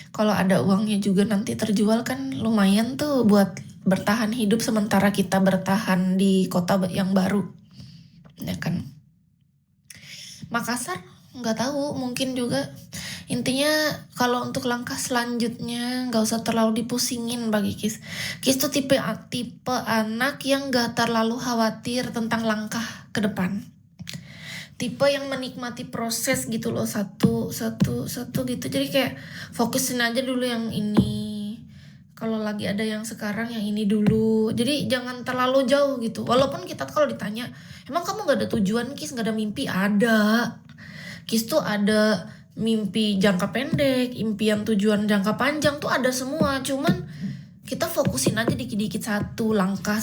Kalau ada uangnya juga nanti terjual kan lumayan tuh buat bertahan hidup sementara kita bertahan di kota yang baru, ya kan. Makassar nggak tahu, mungkin juga. Intinya kalau untuk langkah selanjutnya nggak usah terlalu dipusingin bagi Kis. Kis tuh tipe anak yang nggak terlalu khawatir tentang langkah ke depan. Tipe yang menikmati proses gitu loh, satu gitu. Jadi kayak fokusin aja dulu yang ini. Kalau lagi ada yang sekarang, yang ini dulu. Jadi jangan terlalu jauh gitu. Walaupun kita kalau ditanya, emang kamu gak ada tujuan Kis, gak ada mimpi? Ada. Kis tuh ada mimpi jangka pendek, impian tujuan jangka panjang tuh ada semua. Cuman kita fokusin aja dikit-dikit satu langkah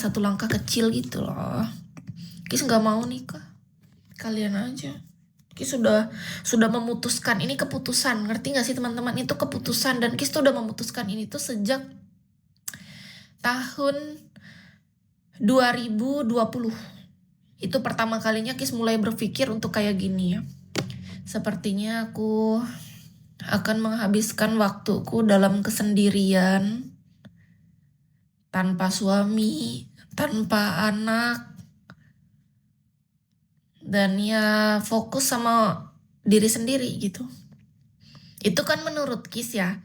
kecil gitu loh. Kis gak mau nikah, kalian aja. Kis sudah memutuskan, ini keputusan, ngerti gak sih teman-teman? Itu keputusan, dan Kis tuh udah memutuskan ini tuh sejak tahun 2020. Itu pertama kalinya Kis mulai berpikir untuk kayak gini ya. Sepertinya aku akan menghabiskan waktuku dalam kesendirian, tanpa suami, tanpa anak, dan ya fokus sama diri sendiri gitu. Itu kan menurut Kis ya.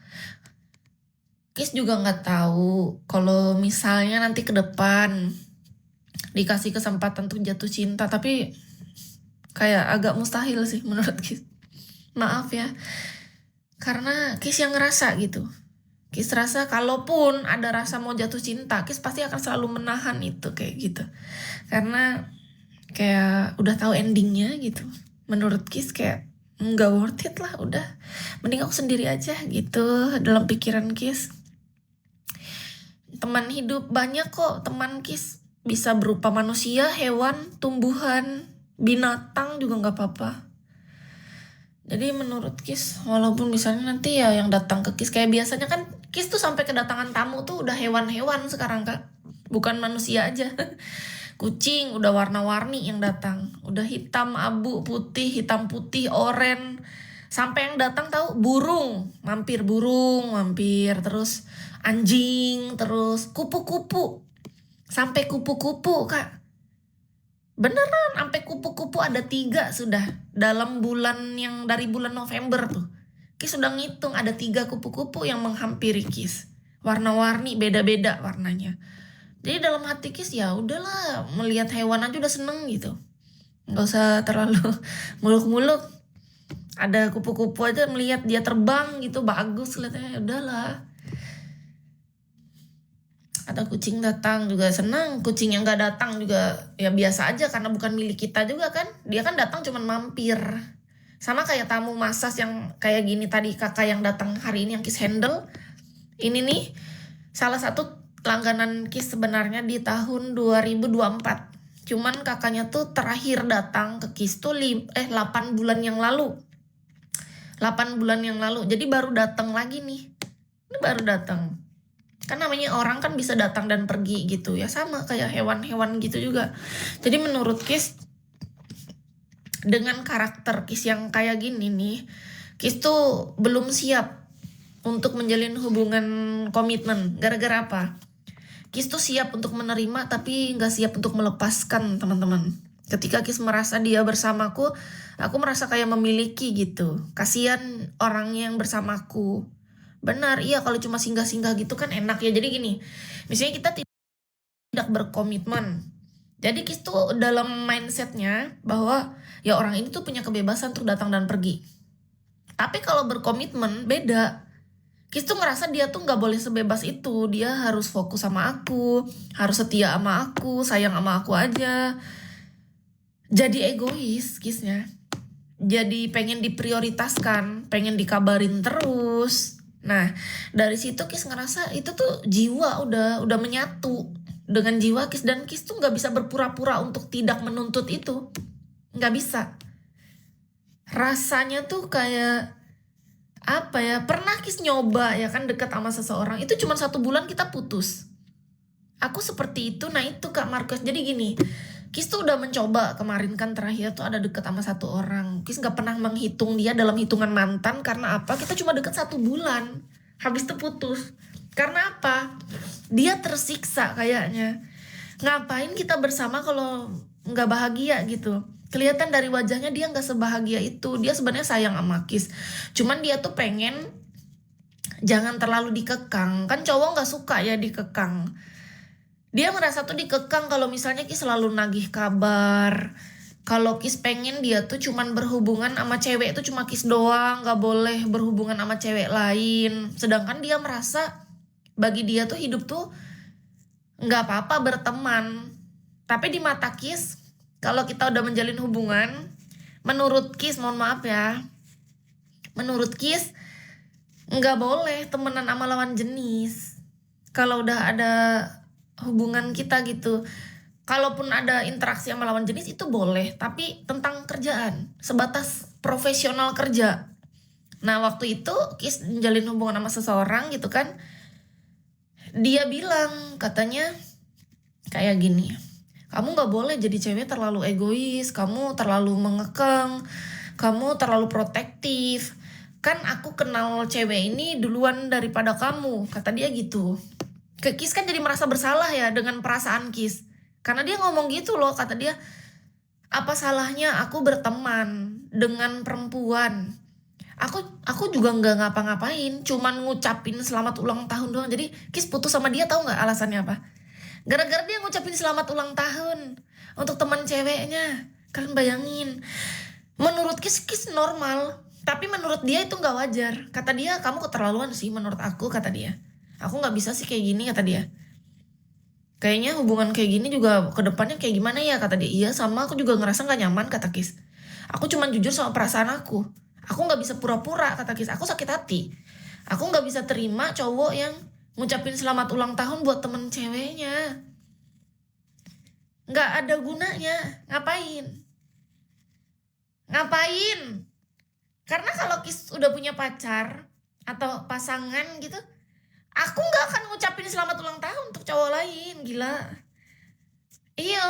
Kis juga nggak tahu kalau misalnya nanti ke depan dikasih kesempatan untuk jatuh cinta, tapi kayak agak mustahil sih menurut Kis. Maaf ya, karena Kis yang ngerasa gitu. Kis rasa kalaupun ada rasa mau jatuh cinta, Kis pasti akan selalu menahan itu kayak gitu. Karena kayak udah tahu endingnya gitu. Menurut Kis kayak nggak worth it lah, udah mending aku sendiri aja gitu dalam pikiran Kis. Teman hidup banyak kok, teman Kis bisa berupa manusia, hewan, tumbuhan, binatang juga nggak apa-apa. Jadi menurut Kis, walaupun misalnya nanti ya yang datang ke Kis kayak biasanya kan Kis tuh sampai kedatangan tamu tuh udah hewan-hewan sekarang Kak, bukan manusia aja. Kucing udah warna-warni yang datang, udah hitam, abu, putih, hitam, putih, oranye. Sampai yang datang tahu burung mampir, terus anjing, terus kupu-kupu, sampai kupu-kupu Kak. Beneran, sampai kupu-kupu ada 3 sudah dalam bulan yang dari bulan November tuh. Kis sudah ngitung ada 3 kupu-kupu yang menghampiri Kis. Warna-warni, beda-beda warnanya. Jadi dalam hati Kis ya udahlah, melihat hewan aja udah seneng gitu. Nggak usah terlalu muluk-muluk. Ada kupu-kupu aja melihat dia terbang gitu bagus kelihatannya, udahlah. Ada kucing datang juga senang, kucing yang nggak datang juga ya biasa aja karena bukan milik kita juga kan. Dia kan datang cuman mampir. Sama kayak tamu masas yang kayak gini tadi kakak yang datang hari ini yang Kis handle. Ini nih salah satu langganan Kis sebenarnya di tahun 2024. Cuman kakaknya tuh terakhir datang ke Kis tuh 8 bulan yang lalu. 8 bulan yang lalu. Jadi baru datang lagi nih. Ini baru datang. Kan namanya orang kan bisa datang dan pergi gitu ya, sama kayak hewan-hewan gitu juga. Jadi menurut Kis, dengan karakter Kis yang kayak gini nih, Kis tuh belum siap untuk menjalin hubungan komitmen. Gara-gara apa? Kis tuh siap untuk menerima tapi gak siap untuk melepaskan teman-teman. Ketika Kis merasa dia bersamaku, aku merasa kayak memiliki gitu. Kasihan orang yang bersamaku. Benar, iya kalau cuma singgah-singgah gitu kan enak ya. Jadi gini, misalnya kita tidak berkomitmen. Jadi Kis tuh dalam mindsetnya bahwa ya orang ini tuh punya kebebasan untuk datang dan pergi. Tapi kalau berkomitmen beda. Kis tuh ngerasa dia tuh gak boleh sebebas itu. Dia harus fokus sama aku, harus setia sama aku, sayang sama aku aja. Jadi egois Kisnya. Jadi pengen diprioritaskan, pengen dikabarin terus. Nah dari situ Kis ngerasa itu tuh jiwa udah menyatu dengan jiwa Kis. Dan Kis tuh gak bisa berpura-pura untuk tidak menuntut itu. Gak bisa. Rasanya tuh kayak apa ya, pernah Kis nyoba ya kan dekat sama seseorang, itu cuma 1 bulan kita putus. Aku seperti itu. Nah itu Kak Markus. Jadi gini, Kis tuh udah mencoba kemarin kan terakhir tuh ada deket sama 1 orang. Kis gak pernah menghitung dia dalam hitungan mantan. Karena apa? Kita cuma deket 1 bulan. Habis itu putus. Karena apa? Dia tersiksa kayaknya. Ngapain kita bersama kalau nggak bahagia gitu? Kelihatan dari wajahnya dia nggak sebahagia itu. Dia sebenarnya sayang sama Kis. Cuman dia tuh pengen jangan terlalu dikekang. Kan cowok nggak suka ya dikekang. Dia merasa tuh dikekang kalau misalnya Kis selalu nagih kabar. Kalau Kis pengen dia tuh cuman berhubungan sama cewek itu cuma Kis doang, nggak boleh berhubungan sama cewek lain. Sedangkan dia merasa bagi dia tuh hidup tuh nggak apa-apa berteman. Tapi di mata Kis, kalau kita udah menjalin hubungan, menurut Kis, mohon maaf ya, menurut Kis nggak boleh temenan sama lawan jenis. Kalau udah ada hubungan kita gitu, kalaupun ada interaksi sama lawan jenis itu boleh, tapi tentang kerjaan, sebatas profesional kerja. Nah waktu itu Kis menjalin hubungan sama seseorang gitu kan, dia bilang katanya kayak gini, kamu gak boleh jadi cewek terlalu egois, kamu terlalu mengekang, kamu terlalu protektif. Kan aku kenal cewek ini duluan daripada kamu, kata dia gitu. Kis kan jadi merasa bersalah ya dengan perasaan Kis. Karena dia ngomong gitu loh, kata dia, apa salahnya aku berteman dengan perempuan? Aku juga nggak ngapa-ngapain, cuman ngucapin selamat ulang tahun doang. Jadi Kis putus sama dia, tahu nggak alasannya apa? Gara-gara dia ngucapin selamat ulang tahun untuk teman ceweknya. Kalian bayangin. Menurut Kis normal, tapi menurut dia itu nggak wajar. Kata dia, kamu keterlaluan sih menurut aku, kata dia. Aku nggak bisa sih kayak gini, kata dia. Kayaknya hubungan kayak gini juga kedepannya kayak gimana ya, kata dia. Iya sama, aku juga ngerasa nggak nyaman, kata Kis. Aku cuman jujur sama perasaan aku. Aku nggak bisa pura-pura, kata Kis. Aku sakit hati. Aku nggak bisa terima cowok yang ngucapin selamat ulang tahun buat temen ceweknya. Nggak ada gunanya. Ngapain? Karena kalau Kis udah punya pacar atau pasangan gitu, aku nggak akan ngucapin selamat ulang tahun untuk cowok lain. Gila. Iya.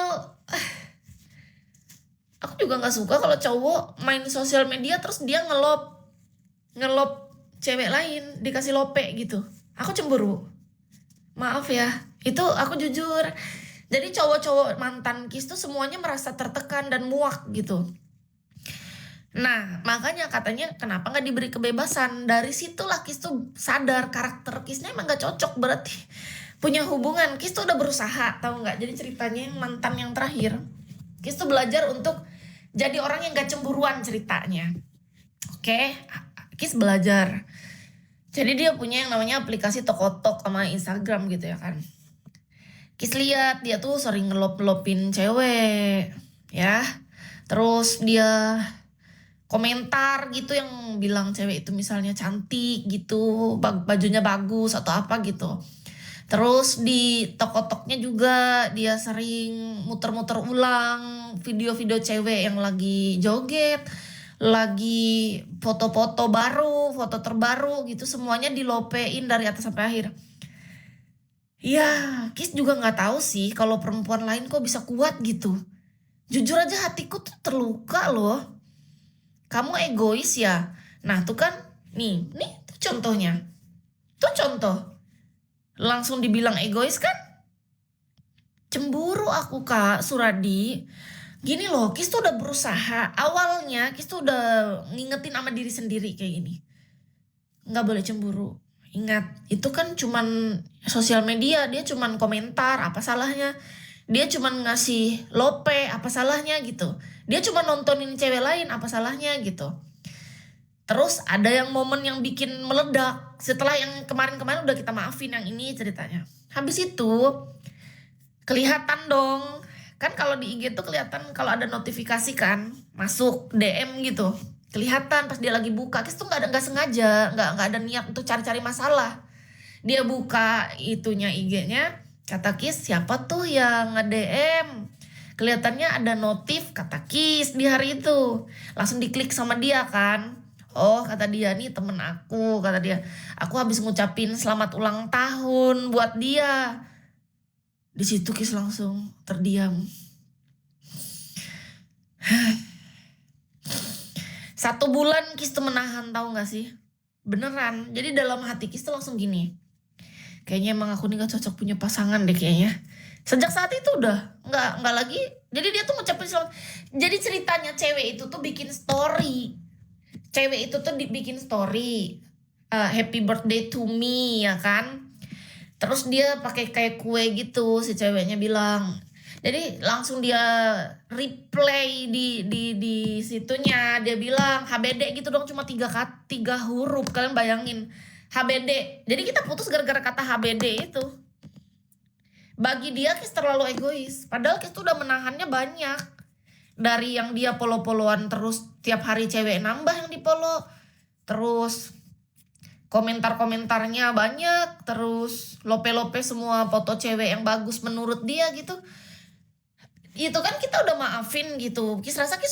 Aku juga nggak suka kalau cowok main sosial media terus dia ngelop cewek lain, dikasih lope gitu. Aku cemburu. Maaf ya, itu aku jujur. Jadi cowok-cowok mantan Kis tuh semuanya merasa tertekan dan muak gitu. Nah makanya katanya kenapa nggak diberi kebebasan. Dari situlah Kis tuh sadar karakter Kisnya emang nggak cocok berarti punya hubungan. Kis tuh udah berusaha, tahu nggak? Jadi ceritanya yang mantan yang terakhir, Kis tuh belajar untuk jadi orang yang gak cemburuan ceritanya. Oke, Kis belajar. Jadi dia punya yang namanya aplikasi Tokotok sama Instagram gitu ya kan. Kis lihat dia tuh sering ngelop-ngelopin cewek, ya. Terus dia komentar gitu yang bilang cewek itu misalnya cantik gitu, bajunya bagus atau apa gitu. Terus di Tokotoknya juga dia sering muter-muter ulang video-video cewek yang lagi joget, lagi foto-foto baru, foto terbaru gitu, semuanya dilopein dari atas sampai akhir. Ya, Kis juga nggak tahu sih kalau perempuan lain kok bisa kuat gitu. Jujur aja hatiku tuh terluka loh. Kamu egois ya? Nah tuh kan, nih tuh contohnya. Tuh contoh. Langsung dibilang egois kan? Cemburu aku Kak Suradi. Gini loh, Kis tuh udah berusaha. Awalnya Kis tuh udah ngingetin sama diri sendiri kayak gini. Nggak boleh cemburu. Ingat, itu kan cuman sosial media. Dia cuman komentar, apa salahnya? Dia cuman ngasih lope, apa salahnya gitu. Dia cuma nontonin cewek lain, apa salahnya gitu. Terus ada yang momen yang bikin meledak. Setelah yang kemarin-kemarin udah kita maafin, yang ini ceritanya. Habis itu kelihatan dong. Kan kalau di IG tuh kelihatan kalau ada notifikasi kan, masuk DM gitu. Kelihatan pas dia lagi buka. Kis tuh nggak sengaja, nggak ada niat untuk cari-cari masalah. Dia buka itunya IG-nya, kata Kis, siapa tuh yang nge-DM? Kelihatannya ada notif kata Kis di hari itu. Langsung diklik sama dia kan. Oh kata dia, nih temen aku, kata dia. Aku habis ngucapin selamat ulang tahun buat dia. Di situ Kis langsung terdiam. 1 bulan Kis tuh menahan, tahu nggak sih? beneran. Jadi dalam hati Kis tuh langsung gini, kayaknya emang aku nih gak cocok punya pasangan deh kayaknya. Sejak saat itu udah nggak lagi. Jadi dia tuh ngucapin selamat. Jadi ceritanya cewek itu tuh bikin story. Cewek itu tuh bikin story, happy birthday to me ya kan. Terus dia pakai kayak kue gitu, si ceweknya bilang. Jadi langsung dia replay di situnya, dia bilang HBD gitu dong, cuma 3 huruf. Kalian bayangin, HBD. Jadi kita putus gara-gara kata HBD itu. Bagi dia Kis terlalu egois. Padahal Kis tuh udah menahannya banyak. Dari yang dia polo-poloan terus tiap hari cewek nambah yang dipolo. Terus komentar-komentarnya banyak. Terus lope-lope semua foto cewek yang bagus menurut dia gitu. Itu kan kita udah maafin gitu. Kis rasa Kis